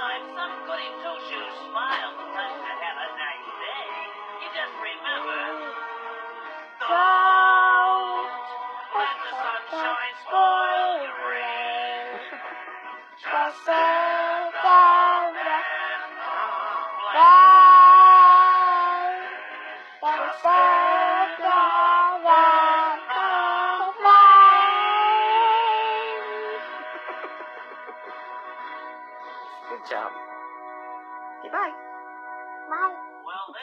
time some goody two-shoes smiles and tells you to have a nice day, you just remember, don't let the sunshine spoil your rain. Just sit down and complain. Just sit down and complain. Good job. Okay, bye. Bye.